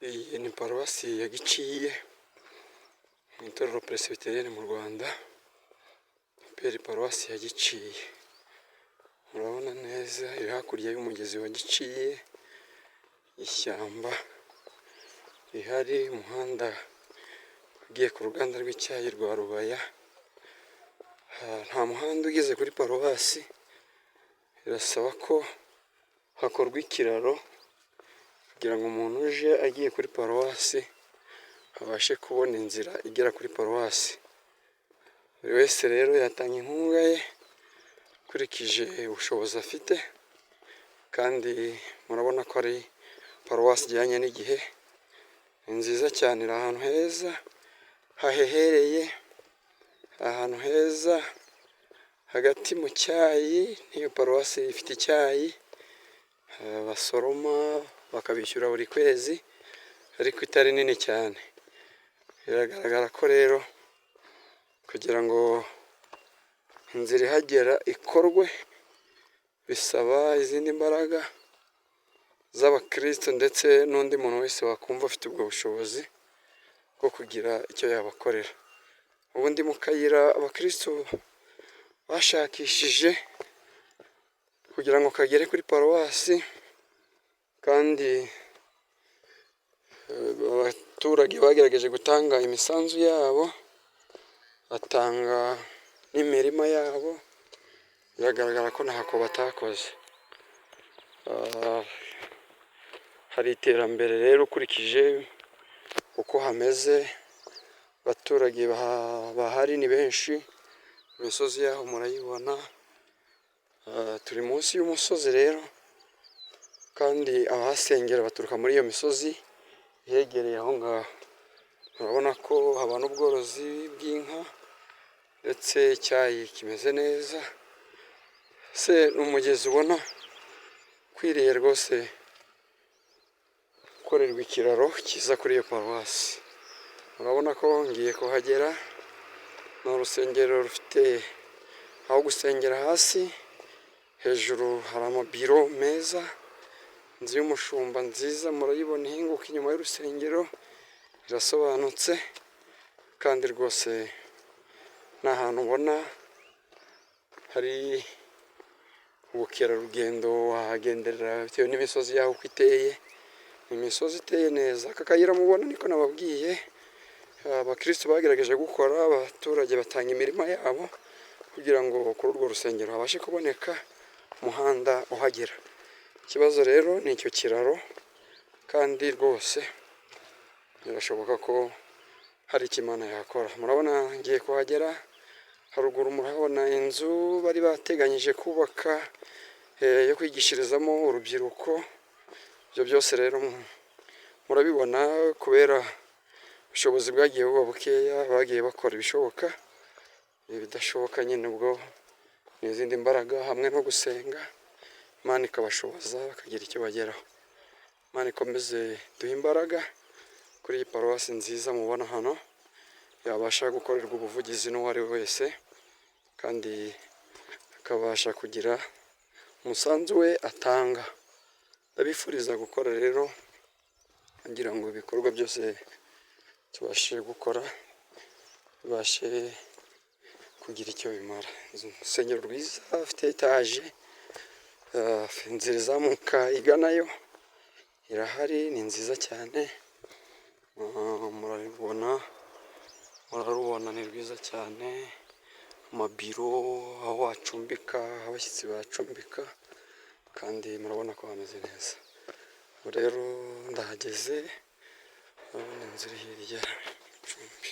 Iyi ni paruwasi ya Giciye mu itorero Presbyterienne mu Rwanda. Peri paruwasi ya Giciye, murabona neza iri hakurya y'umugezi wa Giciye, ishyamba rihari, umuhanda ugiye ku ruganda rw'icyayi rwa Rubaya. Nta muhanda ugeze kuri paruwasi, birasaba ko hakorwa ikiraro kugira ngo umuntu uje agiye kuri paruwasi abashe kubona inzira igera kuri paruwasi. Buri wese rero yatanga inkunga ye akurikije ubushobozi afite, kandi murabona ko ari paruwasi ijyanye n'igihe. Ni nziza cyane, iri ahantu heza hahehereye, ahantu heza hagati mu cyayi. N'iyo paruwasi ifite icyayi basoroma bakabishyura buri kwezi, ariko itari nini cyane. Biragaragara ko rero kugira ngo inzira ihagera ikorwe bisaba izindi mbaraga z'abakristo, ndetse n'undi muntu wese wakumva afite ubwo bushobozi bwo kugira icyo yabakorera. Ubundi mu kayira abakristo bashakishije kugira ngo kagere kuri paruwasi, kandi abaturage bagerageje gutanga imisanzu yabo, batanga n'imirima yabo. Biragaragara ko ntako batakoze. Hari iterambere rero ukurikije uko hameze. Abaturage bahari ni benshi, imisozi yaho murayibona. Turi munsi y'umusozi rero, kandi abahasengera baturuka muri iyo misozi ihegereye aho ngaho. Murabona ko haba n'ubworozi bw'inka, ndetse icyayi kimeze neza. Ni umugezi ubona ukwiriye rwose gukorerwa ikiraro kiza kuri iyo paruwasi. Murabona ko ngiye kuhagera. Ni urusengero rufite aho gusengera hasi, hejuru hari amabiro meza, inzu y'umushumba nziza murayibona ihinguka inyuma y'urusengero, irasobanutse, kandi rwose ni ahantu ubona hari ubukerarugendo. Wahagenderera bitewe n'imisozi yaho uko iteye. Ni imisozi iteye neza. Aka kayira mubona niko nababwiye abakristo bagerageje gukora. Abaturage batanga imirima yabo kugira ngo kuri urwo rusengero habashe kuboneka umuhanda uhagera. Ikibazo rero ni icyo kiraro, kandi rwose birashoboka ko hari icyo Imana yakora. Murabona ngiye kuhagera, haruguru murahabona inzu bari bateganyije kubaka yo kwigishirizamo urubyiruko. Ibyo byose rero murabibona, kubera ubushobozi bwagiye buba bukeya, bagiye bakora ibishoboka. Ibidashoboka nyine ubwo ni izindi mbaraga hamwe no gusenga, Imana ikabashoboza bakagira icyo bageraho. Imana ikomeze duhe imbaraga kuri iyi paruwasi nziza mubona hano, yabasha gukorerwa ubuvugizi n'uwo ari we wese, kandi akabasha kugira umusanzu we atanga. Ndabifuriza gukora rero kugira ngo ibikorwa byose tubashe gukora bibashe kugira icyo bimara. Urusengero rwiza rufite etaje, inzira izamuka iganayo irahari, ni nziza cyane. Murarubona ni rwiza cyane. Amabiro, aho wacumbika, aho abashyitsi bacumbika, kandi murabona ko hameze neza. Ubu rero ndahageze, urabona inzu iri hirya y'icumbi.